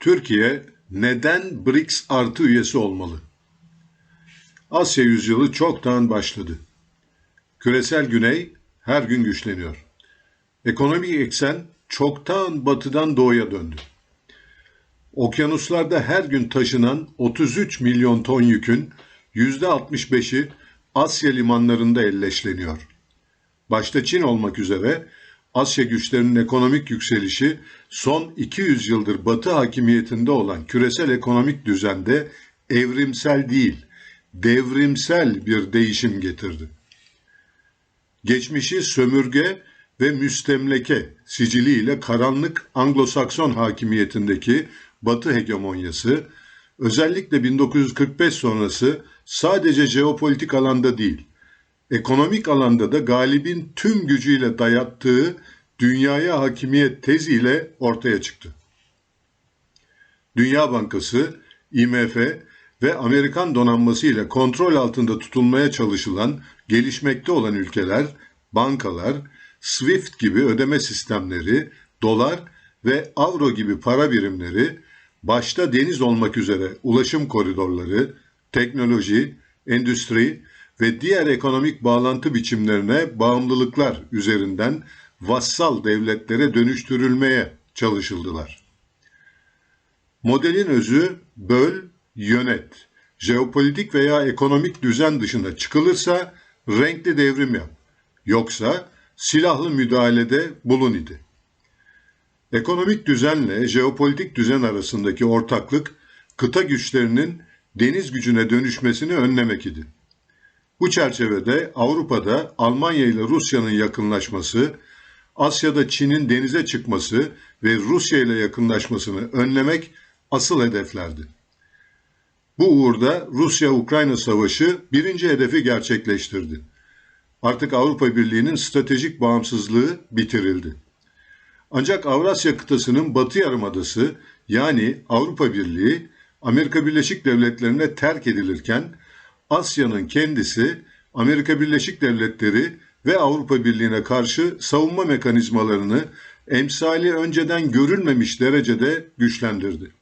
Türkiye neden BRICS artı üyesi olmalı? Asya yüzyılı çoktan başladı. Küresel güney her gün güçleniyor. Ekonomik eksen çoktan batıdan doğuya döndü. Okyanuslarda her gün taşınan 33 milyon ton yükün %65'i Asya limanlarında elleşleniyor. Başta Çin olmak üzere Asya güçlerinin ekonomik yükselişi son 200 yıldır Batı hakimiyetinde olan küresel ekonomik düzende evrimsel değil, devrimsel bir değişim getirdi. Geçmişi sömürge ve müstemleke siciliyle karanlık Anglo-Sakson hakimiyetindeki Batı hegemonyası, özellikle 1945 sonrası sadece jeopolitik alanda değil, ekonomik alanda da galibin tüm gücüyle dayattığı dünyaya hakimiyet teziyle ortaya çıktı. Dünya Bankası, IMF ve Amerikan donanması ile kontrol altında tutulmaya çalışılan gelişmekte olan ülkeler, bankalar, SWIFT gibi ödeme sistemleri, dolar ve avro gibi para birimleri, başta deniz olmak üzere ulaşım koridorları, teknoloji, endüstri ve diğer ekonomik bağlantı biçimlerine bağımlılıklar üzerinden vassal devletlere dönüştürülmeye çalışıldılar. Modelin özü böl, yönet. Jeopolitik veya ekonomik düzen dışına çıkılırsa renkli devrim yap. Yoksa silahlı müdahalede bulun idi. Ekonomik düzenle jeopolitik düzen arasındaki ortaklık kıta güçlerinin deniz gücüne dönüşmesini önlemek idi. Bu çerçevede Avrupa'da Almanya ile Rusya'nın yakınlaşması, Asya'da Çin'in denize çıkması ve Rusya ile yakınlaşmasını önlemek asıl hedeflerdi. Bu uğurda Rusya-Ukrayna savaşı birinci hedefi gerçekleştirdi. Artık Avrupa Birliği'nin stratejik bağımsızlığı bitirildi. Ancak Avrasya kıtasının Batı Yarımadası yani Avrupa Birliği Amerika Birleşik Devletleri'ne terk edilirken Asya'nın kendisi Amerika Birleşik Devletleri ve Avrupa Birliği'ne karşı savunma mekanizmalarını emsali önceden görülmemiş derecede güçlendirdi.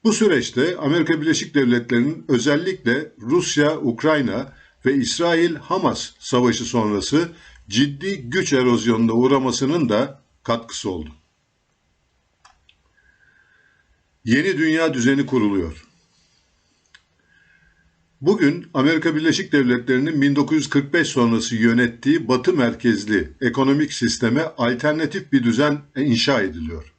Bu süreçte Amerika Birleşik Devletleri'nin özellikle Rusya-Ukrayna ve İsrail-Hamas savaşı sonrası ciddi güç erozyonuna uğramasının da katkısı oldu. Yeni dünya düzeni kuruluyor. Bugün Amerika Birleşik Devletleri'nin 1945 sonrası yönettiği Batı merkezli ekonomik sisteme alternatif bir düzen inşa ediliyor.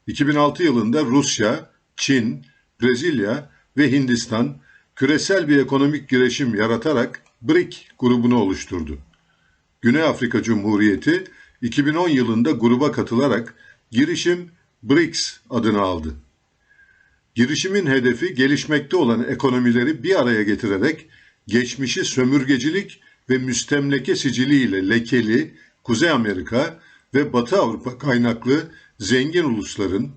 2006 yılında Rusya, Çin, Brezilya ve Hindistan küresel bir ekonomik girişim yaratarak BRIC grubunu oluşturdu. Güney Afrika Cumhuriyeti 2010 yılında gruba katılarak girişim BRICS adını aldı. Girişimin hedefi gelişmekte olan ekonomileri bir araya getirerek geçmişi sömürgecilik ve müstemleke siciliyle lekeli Kuzey Amerika ve Batı Avrupa kaynaklı zengin ulusların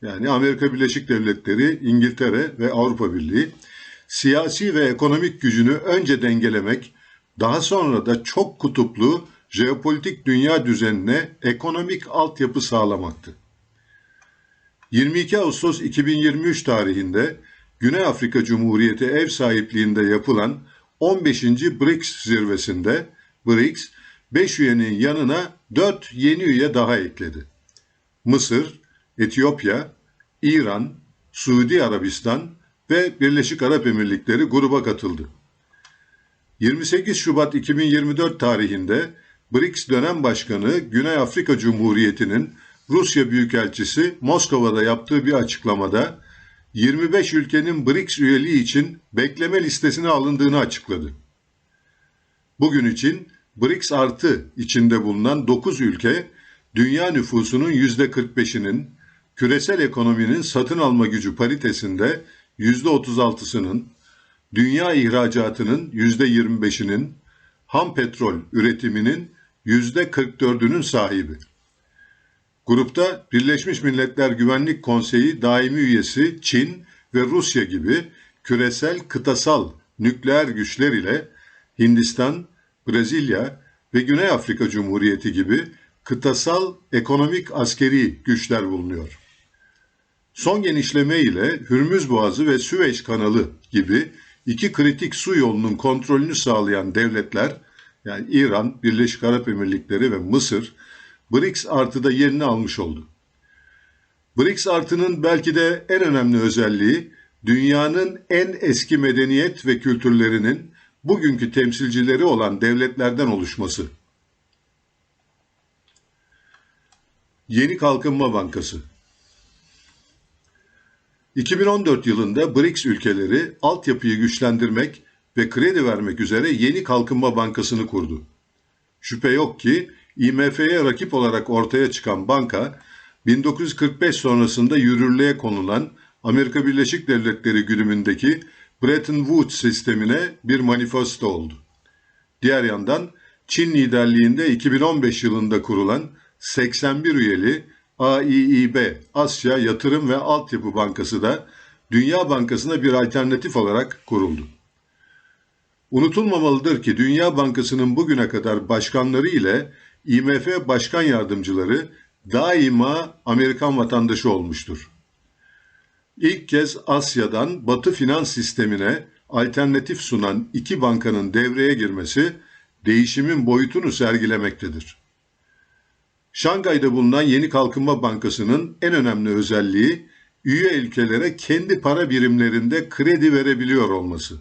yani Amerika Birleşik Devletleri, İngiltere ve Avrupa Birliği siyasi ve ekonomik gücünü önce dengelemek, daha sonra da çok kutuplu jeopolitik dünya düzenine ekonomik altyapı sağlamaktı. 22 Ağustos 2023 tarihinde Güney Afrika Cumhuriyeti ev sahipliğinde yapılan 15. BRICS zirvesinde BRICS 5 üyenin yanına 4 yeni üye daha ekledi. Mısır, Etiyopya, İran, Suudi Arabistan ve Birleşik Arap Emirlikleri gruba katıldı. 28 Şubat 2024 tarihinde BRICS dönem başkanı Güney Afrika Cumhuriyeti'nin Rusya Büyükelçisi Moskova'da yaptığı bir açıklamada 25 ülkenin BRICS üyeliği için bekleme listesine alındığını açıkladı. Bugün için BRICS artı içinde bulunan 9 ülke dünya nüfusunun %45'inin, küresel ekonominin satın alma gücü paritesinde %36'sının, dünya ihracatının %25'inin, ham petrol üretiminin %44'ünün sahibi. Grupta Birleşmiş Milletler Güvenlik Konseyi daimi üyesi Çin ve Rusya gibi küresel kıtasal nükleer güçler ile Hindistan, Brezilya ve Güney Afrika Cumhuriyeti gibi kıtasal ekonomik askeri güçler bulunuyor. Son genişleme ile Hürmüz Boğazı ve Süveyş Kanalı gibi iki kritik su yolunun kontrolünü sağlayan devletler, yani İran, Birleşik Arap Emirlikleri ve Mısır, BRICS artıda yerini almış oldu. BRICS artının belki de en önemli özelliği, dünyanın en eski medeniyet ve kültürlerinin bugünkü temsilcileri olan devletlerden oluşması. Yeni Kalkınma Bankası 2014 yılında BRICS ülkeleri altyapıyı güçlendirmek ve kredi vermek üzere Yeni Kalkınma Bankası'nı kurdu. Şüphe yok ki IMF'ye rakip olarak ortaya çıkan banka, 1945 sonrasında yürürlüğe konulan Amerika Birleşik Devletleri güdümündeki Bretton Woods sistemine bir manifesto oldu. Diğer yandan Çin liderliğinde 2015 yılında kurulan 81 üyeli AİİB, Asya Yatırım ve Altyapı Bankası da Dünya Bankası'na bir alternatif olarak kuruldu. Unutulmamalıdır ki Dünya Bankası'nın bugüne kadar başkanları ile IMF başkan yardımcıları daima Amerikan vatandaşı olmuştur. İlk kez Asya'dan Batı finans sistemine alternatif sunan iki bankanın devreye girmesi değişimin boyutunu sergilemektedir. Şangay'da bulunan Yeni Kalkınma Bankası'nın en önemli özelliği üye ülkelere kendi para birimlerinde kredi verebiliyor olması.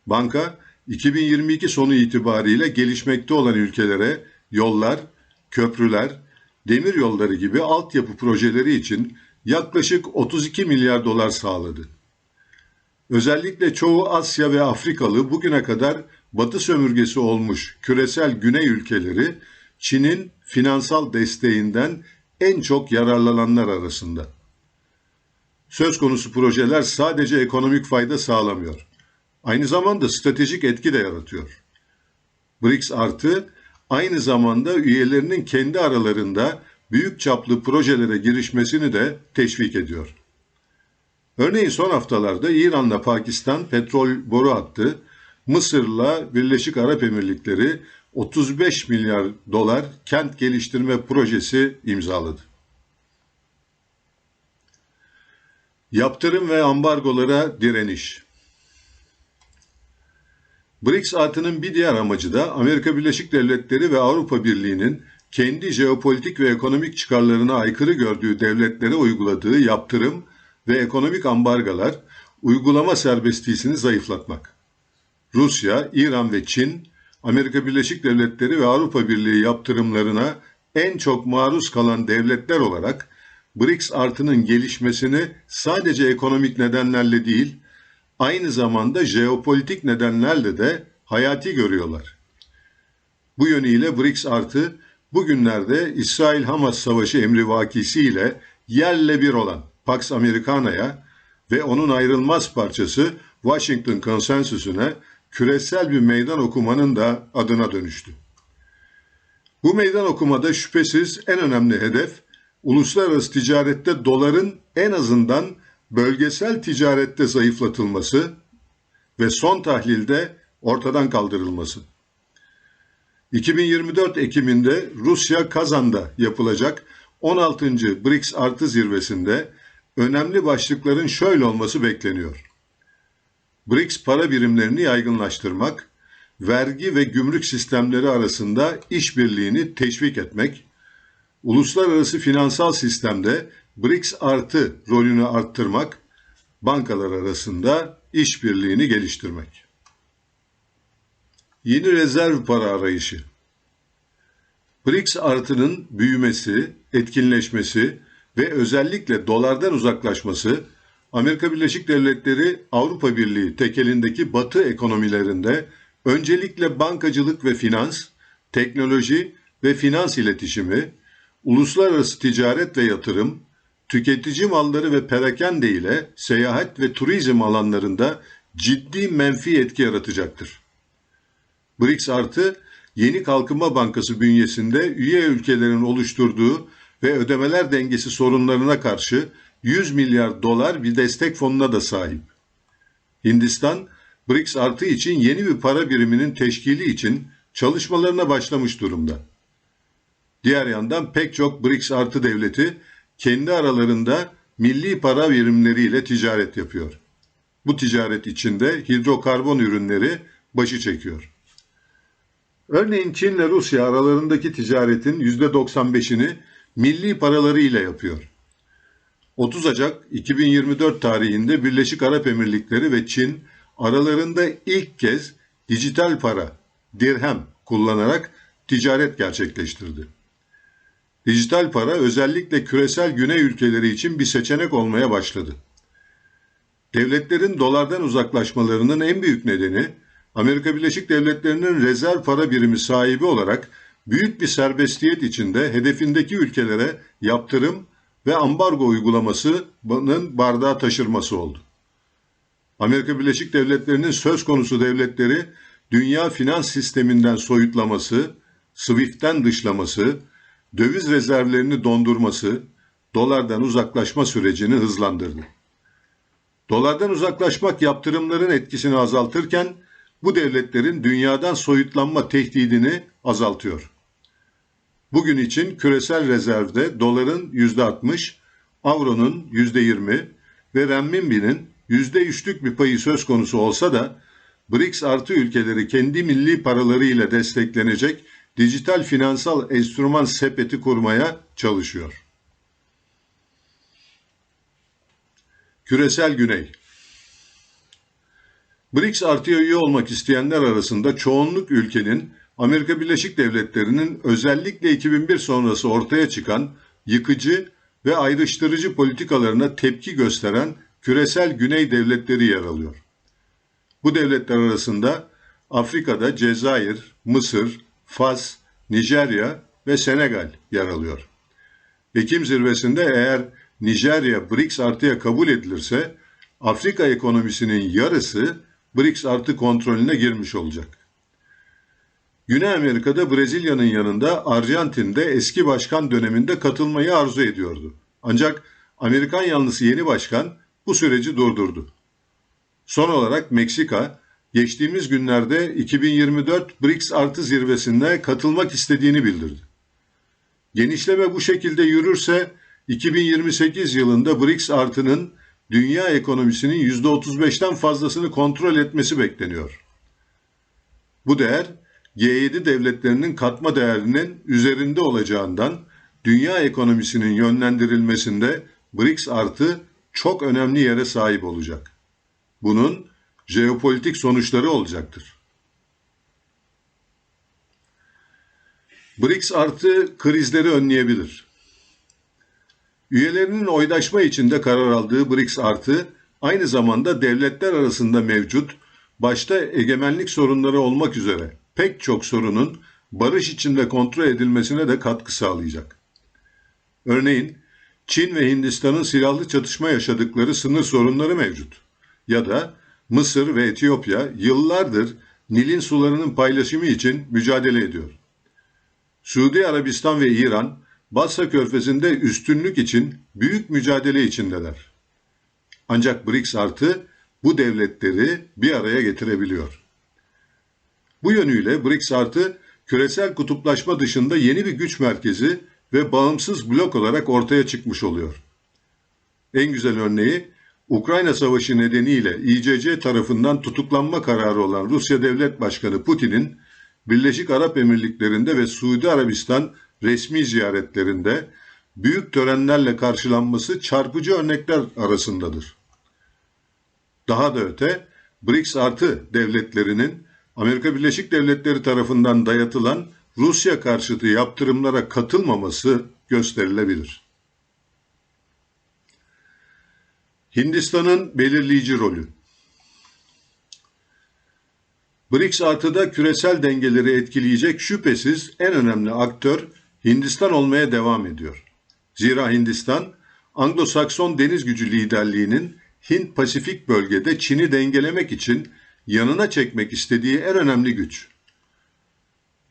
Banka 2022 sonu itibariyle gelişmekte olan ülkelere yollar, köprüler, demir yolları gibi altyapı projeleri için yaklaşık 32 milyar dolar sağladı. Özellikle çoğu Asya ve Afrikalı bugüne kadar Batı sömürgesi olmuş küresel güney ülkeleri Çin'in finansal desteğinden en çok yararlananlar arasında. Söz konusu projeler sadece ekonomik fayda sağlamıyor. Aynı zamanda stratejik etki de yaratıyor. BRICS artı aynı zamanda üyelerinin kendi aralarında büyük çaplı projelere girişmesini de teşvik ediyor. Örneğin son haftalarda İran'la Pakistan petrol boru hattı, Mısır'la Birleşik Arap Emirlikleri 35 milyar dolar kent geliştirme projesi imzaladı. Yaptırım ve ambargolara direniş. BRICS artının bir diğer amacı da Amerika Birleşik Devletleri ve Avrupa Birliği'nin kendi jeopolitik ve ekonomik çıkarlarına aykırı gördüğü devletlere uyguladığı yaptırım ve ekonomik ambargolar uygulama serbestliğini zayıflatmak. Rusya, İran ve Çin, Amerika Birleşik Devletleri ve Avrupa Birliği yaptırımlarına en çok maruz kalan devletler olarak BRICS artının gelişmesini sadece ekonomik nedenlerle değil, aynı zamanda jeopolitik nedenlerle de hayati görüyorlar. Bu yönüyle BRICS artı bugünlerde İsrail-Hamas savaşı emrivakisiyle yerle bir olan Pax Americana'ya ve onun ayrılmaz parçası Washington Konsensüsü'ne küresel bir meydan okumanın da adına dönüştü. Bu meydan okumada şüphesiz en önemli hedef, uluslararası ticarette doların en azından bölgesel ticarette zayıflatılması ve son tahlilde ortadan kaldırılması. 2024 Ekim'inde Rusya Kazan'da yapılacak 16. BRICS artı zirvesinde önemli başlıkların şöyle olması bekleniyor. BRICS para birimlerini yaygınlaştırmak, vergi ve gümrük sistemleri arasında işbirliğini teşvik etmek, uluslararası finansal sistemde BRICS artı rolünü arttırmak, bankalar arasında işbirliğini geliştirmek. Yeni rezerv para arayışı. BRICS artının büyümesi, etkinleşmesi ve özellikle dolardan uzaklaşması, Amerika Birleşik Devletleri, Avrupa Birliği tekelindeki Batı ekonomilerinde öncelikle bankacılık ve finans, teknoloji ve finans iletişimi, uluslararası ticaret ve yatırım, tüketici malları ve perakende ile seyahat ve turizm alanlarında ciddi menfi etki yaratacaktır. BRICS artı, Yeni Kalkınma Bankası bünyesinde üye ülkelerin oluşturduğu ve ödemeler dengesi sorunlarına karşı 100 milyar dolar bir destek fonuna da sahip. Hindistan, BRICS artı için yeni bir para biriminin teşkili için çalışmalarına başlamış durumda. Diğer yandan pek çok BRICS artı devleti kendi aralarında milli para birimleriyle ticaret yapıyor. Bu ticaret içinde hidrokarbon ürünleri başı çekiyor. Örneğin Çin ile Rusya aralarındaki ticaretin %95'ini milli paralarıyla yapıyor. 30 Ocak 2024 tarihinde Birleşik Arap Emirlikleri ve Çin aralarında ilk kez dijital para, dirhem kullanarak ticaret gerçekleştirdi. Dijital para özellikle küresel güney ülkeleri için bir seçenek olmaya başladı. Devletlerin dolardan uzaklaşmalarının en büyük nedeni Amerika Birleşik Devletleri'nin rezerv para birimi sahibi olarak büyük bir serbestiyet içinde hedefindeki ülkelere yaptırım ve ambargo uygulamasının bardağı taşırması oldu. Amerika Birleşik Devletleri'nin söz konusu devletleri dünya finans sisteminden soyutlaması, SWIFT'ten dışlaması, döviz rezervlerini dondurması, dolardan uzaklaşma sürecini hızlandırdı. Dolardan uzaklaşmak yaptırımların etkisini azaltırken bu devletlerin dünyadan soyutlanma tehdidini azaltıyor. Bugün için küresel rezervde doların %60, avronun %20 ve renminbinin %3'lük bir payı söz konusu olsa da BRICS artı ülkeleri kendi milli paralarıyla desteklenecek dijital finansal enstrüman sepeti kurmaya çalışıyor. Küresel Güney. BRICS artıya üye olmak isteyenler arasında çoğunluk ülkenin Amerika Birleşik Devletleri'nin özellikle 2001 sonrası ortaya çıkan yıkıcı ve ayrıştırıcı politikalarına tepki gösteren küresel güney devletleri yer alıyor. Bu devletler arasında Afrika'da Cezayir, Mısır, Fas, Nijerya ve Senegal yer alıyor. Ekim zirvesinde eğer Nijerya BRICS artıya kabul edilirse Afrika ekonomisinin yarısı BRICS artı kontrolüne girmiş olacak. Güney Amerika'da Brezilya'nın yanında Arjantin'de eski başkan döneminde katılmayı arzu ediyordu. Ancak Amerikan yanlısı yeni başkan bu süreci durdurdu. Son olarak Meksika, geçtiğimiz günlerde 2024 BRICS artı zirvesine katılmak istediğini bildirdi. Genişleme bu şekilde yürürse 2028 yılında BRICS artının dünya ekonomisinin %35'ten fazlasını kontrol etmesi bekleniyor. Bu değer G7 devletlerinin katma değerinin üzerinde olacağından dünya ekonomisinin yönlendirilmesinde BRICS artı çok önemli yere sahip olacak. Bunun jeopolitik sonuçları olacaktır. BRICS artı krizleri önleyebilir. Üyelerinin oydaşma içinde karar aldığı BRICS artı aynı zamanda devletler arasında mevcut, başta egemenlik sorunları olmak üzere pek çok sorunun barış içinde kontrol edilmesine de katkı sağlayacak. Örneğin Çin ve Hindistan'ın silahlı çatışma yaşadıkları sınır sorunları mevcut. Ya da Mısır ve Etiyopya yıllardır Nil'in sularının paylaşımı için mücadele ediyor. Suudi Arabistan ve İran, Basra Körfezi'nde üstünlük için büyük mücadele içindeler. Ancak BRICS artı bu devletleri bir araya getirebiliyor. Bu yönüyle BRICS artı küresel kutuplaşma dışında yeni bir güç merkezi ve bağımsız blok olarak ortaya çıkmış oluyor. En güzel örneği Ukrayna Savaşı nedeniyle İCC tarafından tutuklanma kararı olan Rusya Devlet Başkanı Putin'in Birleşik Arap Emirlikleri'nde ve Suudi Arabistan resmi ziyaretlerinde büyük törenlerle karşılanması çarpıcı örnekler arasındadır. Daha da öte, BRICS artı devletlerinin Amerika Birleşik Devletleri tarafından dayatılan Rusya karşıtı yaptırımlara katılmaması gösterilebilir. Hindistan'ın belirleyici rolü. BRICS artıda küresel dengeleri etkileyecek şüphesiz en önemli aktör Hindistan olmaya devam ediyor. Zira Hindistan, Anglo-Sakson deniz gücü liderliğinin Hint-Pasifik bölgede Çin'i dengelemek için yanına çekmek istediği en önemli güç.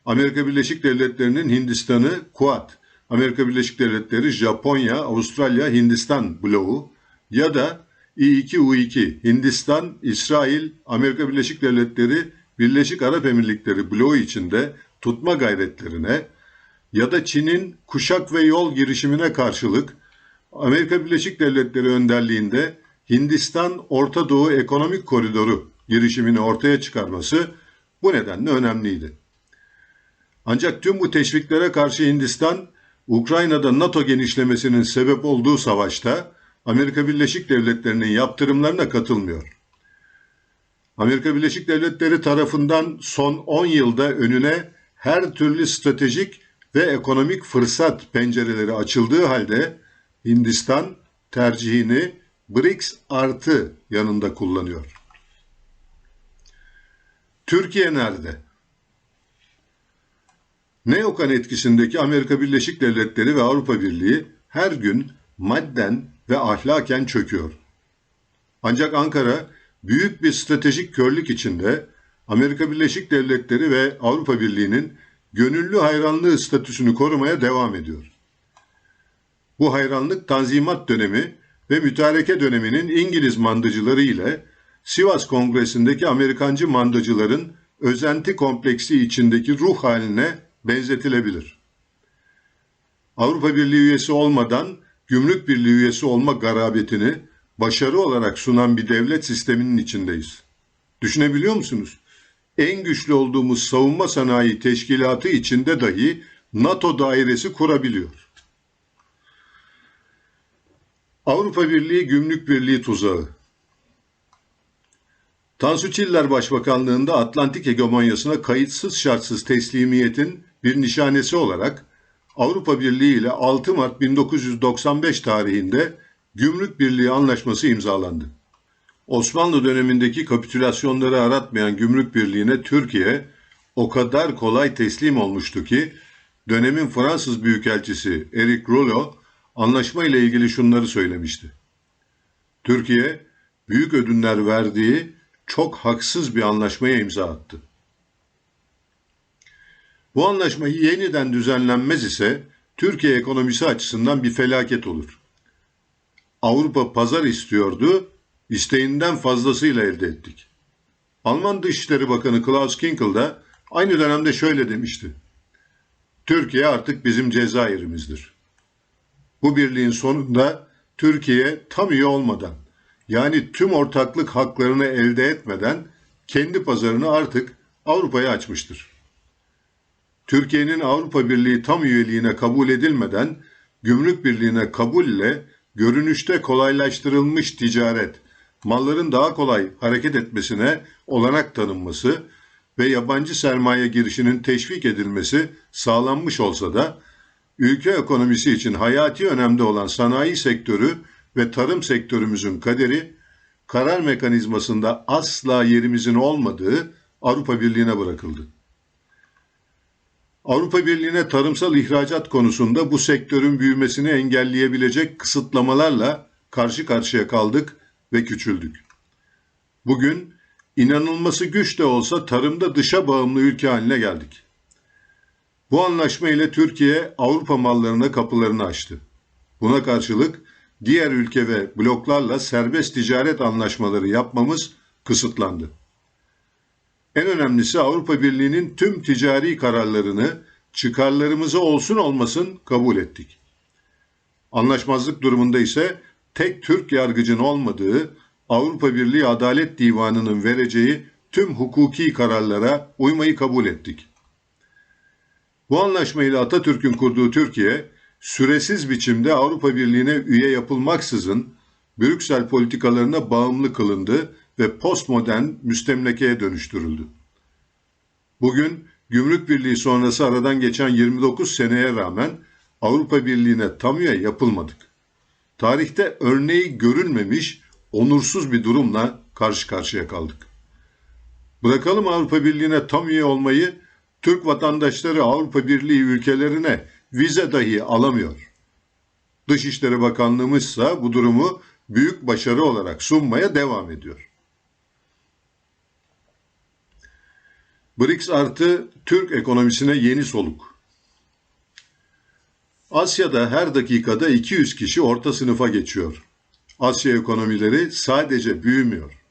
Amerika Birleşik Devletleri'nin Hindistan'ı Quad, Amerika Birleşik Devletleri, Japonya, Avustralya, Hindistan bloğu ya da I2-U2, Hindistan, İsrail, Amerika Birleşik Devletleri, Birleşik Arap Emirlikleri bloğu içinde tutma gayretlerine ya da Çin'in kuşak ve yol girişimine karşılık Amerika Birleşik Devletleri önderliğinde Hindistan Orta Doğu Ekonomik Koridoru girişimini ortaya çıkarması bu nedenle önemliydi. Ancak tüm bu teşviklere karşı Hindistan, Ukrayna'da NATO genişlemesinin sebep olduğu savaşta Amerika Birleşik Devletleri'nin yaptırımlarına katılmıyor. Amerika Birleşik Devletleri tarafından son 10 yılda önüne her türlü stratejik ve ekonomik fırsat pencereleri açıldığı halde Hindistan tercihini BRICS artı yanında kullanıyor. Türkiye nerede? Neokan etkisindeki Amerika Birleşik Devletleri ve Avrupa Birliği her gün madden ve ahlaken çöküyor. Ancak Ankara büyük bir stratejik körlük içinde Amerika Birleşik Devletleri ve Avrupa Birliği'nin gönüllü hayranlığı statüsünü korumaya devam ediyor. Bu hayranlık Tanzimat dönemi ve mütareke döneminin İngiliz mandacıları ile Sivas Kongresi'ndeki Amerikancı mandacıların özenti kompleksi içindeki ruh haline benzetilebilir. Avrupa Birliği üyesi olmadan Gümrük Birliği üyesi olma garabetini başarı olarak sunan bir devlet sisteminin içindeyiz. Düşünebiliyor musunuz? En güçlü olduğumuz savunma sanayi teşkilatı içinde dahi NATO dairesi kurabiliyor. Avrupa Birliği Gümrük Birliği tuzağı. Tansu Çiller Başbakanlığında Atlantik hegemonyasına kayıtsız şartsız teslimiyetin bir nişanesi olarak Avrupa Birliği ile 6 Mart 1995 tarihinde Gümrük Birliği Anlaşması imzalandı. Osmanlı dönemindeki kapitülasyonları aratmayan Gümrük Birliği'ne Türkiye o kadar kolay teslim olmuştu ki dönemin Fransız Büyükelçisi Eric Rollo anlaşma ile ilgili şunları söylemişti. Türkiye büyük ödünler verdiği çok haksız bir anlaşmaya imza attı. Bu anlaşma yeniden düzenlenmez ise Türkiye ekonomisi açısından bir felaket olur. Avrupa pazar istiyordu, isteğinden fazlasıyla elde ettik. Alman Dışişleri Bakanı Klaus Kinkel da aynı dönemde şöyle demişti. Türkiye artık bizim Cezayir'imizdir. Bu birliğin sonunda Türkiye tam üye olmadan, yani tüm ortaklık haklarını elde etmeden kendi pazarını artık Avrupa'ya açmıştır. Türkiye'nin Avrupa Birliği tam üyeliğine kabul edilmeden Gümrük Birliği'ne kabulle görünüşte kolaylaştırılmış ticaret, malların daha kolay hareket etmesine olanak tanınması ve yabancı sermaye girişinin teşvik edilmesi sağlanmış olsa da ülke ekonomisi için hayati önemde olan sanayi sektörü ve tarım sektörümüzün kaderi karar mekanizmasında asla yerimizin olmadığı Avrupa Birliği'ne bırakıldı. Avrupa Birliği'ne tarımsal ihracat konusunda bu sektörün büyümesini engelleyebilecek kısıtlamalarla karşı karşıya kaldık ve küçüldük. Bugün inanılması güç de olsa tarımda dışa bağımlı ülke haline geldik. Bu anlaşma ile Türkiye Avrupa mallarına kapılarını açtı. Buna karşılık diğer ülke ve bloklarla serbest ticaret anlaşmaları yapmamız kısıtlandı. En önemlisi Avrupa Birliği'nin tüm ticari kararlarını çıkarlarımıza olsun olmasın kabul ettik. Anlaşmazlık durumunda ise tek Türk yargıcın olmadığı Avrupa Birliği Adalet Divanı'nın vereceği tüm hukuki kararlara uymayı kabul ettik. Bu anlaşmayla Atatürk'ün kurduğu Türkiye, süresiz biçimde Avrupa Birliği'ne üye yapılmaksızın Brüksel politikalarına bağımlı kılındı ve postmodern müstemlekeye dönüştürüldü. Bugün Gümrük Birliği sonrası aradan geçen 29 seneye rağmen Avrupa Birliği'ne tam üye yapılmadık. Tarihte örneği görülmemiş onursuz bir durumla karşı karşıya kaldık. Bırakalım Avrupa Birliği'ne tam üye olmayı, Türk vatandaşları Avrupa Birliği ülkelerine vize dahi alamıyor. Dışişleri Bakanlığımızsa bu durumu büyük başarı olarak sunmaya devam ediyor. BRICS artı Türk ekonomisine yeni soluk. Asya'da her dakikada 200 kişi orta sınıfa geçiyor. Asya ekonomileri sadece büyümüyor.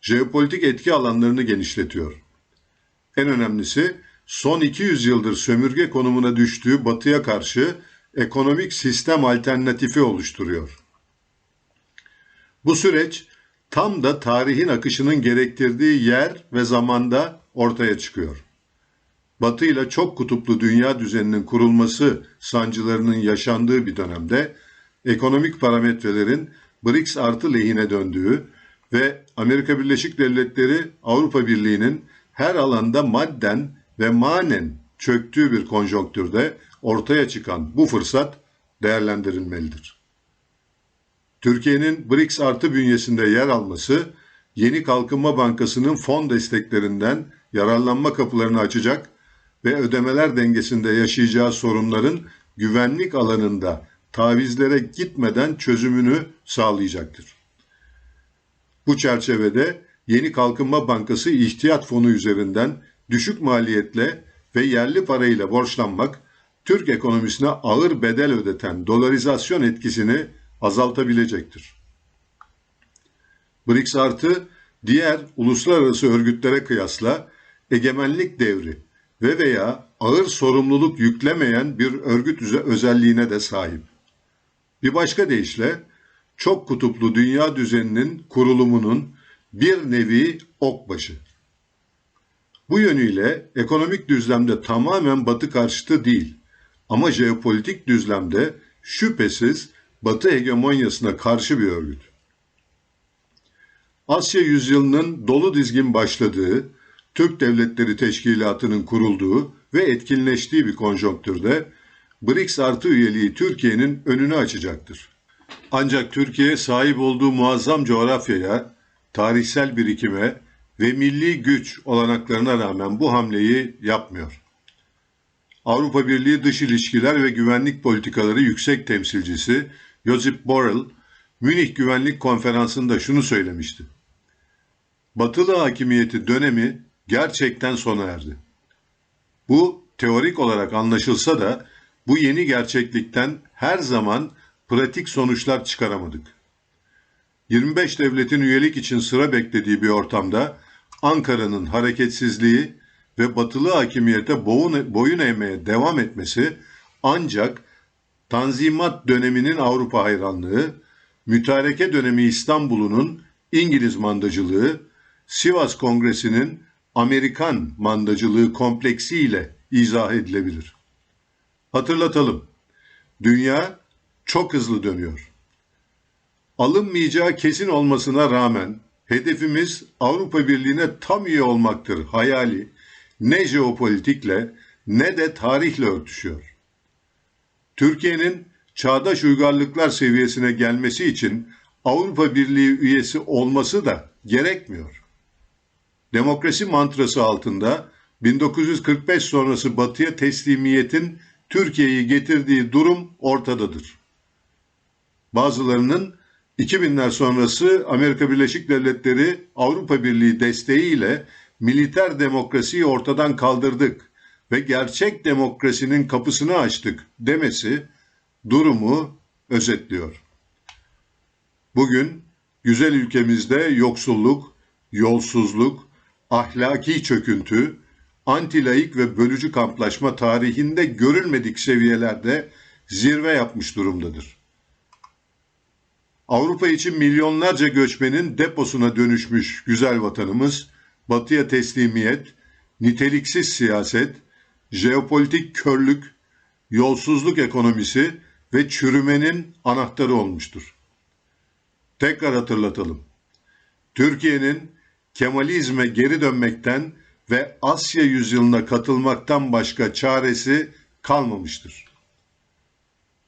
Jeopolitik etki alanlarını genişletiyor. En önemlisi son 200 yıldır sömürge konumuna düştüğü Batı'ya karşı ekonomik sistem alternatifi oluşturuyor. Bu süreç tam da tarihin akışının gerektirdiği yer ve zamanda ortaya çıkıyor. Batı ile çok kutuplu dünya düzeninin kurulması sancılarının yaşandığı bir dönemde ekonomik parametrelerin BRICS artı lehine döndüğü ve Amerika Birleşik Devletleri Avrupa Birliği'nin her alanda madden ve manen çöktüğü bir konjonktürde ortaya çıkan bu fırsat değerlendirilmelidir. Türkiye'nin BRICS artı bünyesinde yer alması, Yeni Kalkınma Bankası'nın fon desteklerinden yararlanma kapılarını açacak ve ödemeler dengesinde yaşayacağı sorunların güvenlik alanında tavizlere gitmeden çözümünü sağlayacaktır. Bu çerçevede Yeni Kalkınma Bankası İhtiyat Fonu üzerinden düşük maliyetle ve yerli parayla borçlanmak, Türk ekonomisine ağır bedel ödeten dolarizasyon etkisini azaltabilecektir. BRICS artı diğer uluslararası örgütlere kıyasla egemenlik devri ve veya ağır sorumluluk yüklemeyen bir örgüt özelliğine de sahip. Bir başka deyişle çok kutuplu dünya düzeninin kurulumunun bir nevi okbaşı. Bu yönüyle ekonomik düzlemde tamamen Batı karşıtı değil ama jeopolitik düzlemde şüphesiz Batı hegemonyasına karşı bir örgüt. Asya yüzyılının dolu dizgin başladığı, Türk Devletleri Teşkilatı'nın kurulduğu ve etkinleştiği bir konjonktürde BRICS artı üyeliği Türkiye'nin önünü açacaktır. Ancak Türkiye sahip olduğu muazzam coğrafyaya, tarihsel birikime ve milli güç olanaklarına rağmen bu hamleyi yapmıyor. Avrupa Birliği Dış İlişkiler ve Güvenlik Politikaları Yüksek Temsilcisi Josep Borrell, Münih Güvenlik Konferansı'nda şunu söylemişti. Batılı hakimiyeti dönemi gerçekten sona erdi. Bu teorik olarak anlaşılsa da bu yeni gerçeklikten her zaman pratik sonuçlar çıkaramadık. 25 devletin üyelik için sıra beklediği bir ortamda Ankara'nın hareketsizliği ve batılı hakimiyete boyun eğmeye devam etmesi ancak Tanzimat döneminin Avrupa hayranlığı, Mütareke dönemi İstanbul'un İngiliz mandacılığı, Sivas Kongresi'nin Amerikan mandacılığı kompleksiyle izah edilebilir. Hatırlatalım, dünya çok hızlı dönüyor. Alınmayacağı kesin olmasına rağmen hedefimiz Avrupa Birliği'ne tam üye olmaktır hayali ne jeopolitikle ne de tarihle örtüşüyor. Türkiye'nin çağdaş uygarlıklar seviyesine gelmesi için Avrupa Birliği üyesi olması da gerekmiyor. Demokrasi mantrası altında 1945 sonrası Batı'ya teslimiyetin Türkiye'yi getirdiği durum ortadadır. Bazılarının 2000'ler sonrası Amerika Birleşik Devletleri Avrupa Birliği desteğiyle militer demokrasiyi ortadan kaldırdık ve gerçek demokrasinin kapısını açtık demesi durumu özetliyor. Bugün güzel ülkemizde yoksulluk, yolsuzluk, ahlaki çöküntü, antilaik ve bölücü kamplaşma tarihinde görülmedik seviyelerde zirve yapmış durumdadır. Avrupa için milyonlarca göçmenin deposuna dönüşmüş güzel vatanımız, Batı'ya teslimiyet, niteliksiz siyaset, jeopolitik körlük, yolsuzluk ekonomisi ve çürümenin anahtarı olmuştur. Tekrar hatırlatalım. Türkiye'nin Kemalizme geri dönmekten ve Asya yüzyılına katılmaktan başka çaresi kalmamıştır.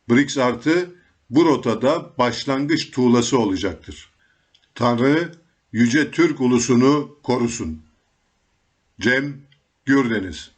BRICS artı bu rotada başlangıç tuğlası olacaktır. Tanrı yüce Türk ulusunu korusun. Cem Gürdeniz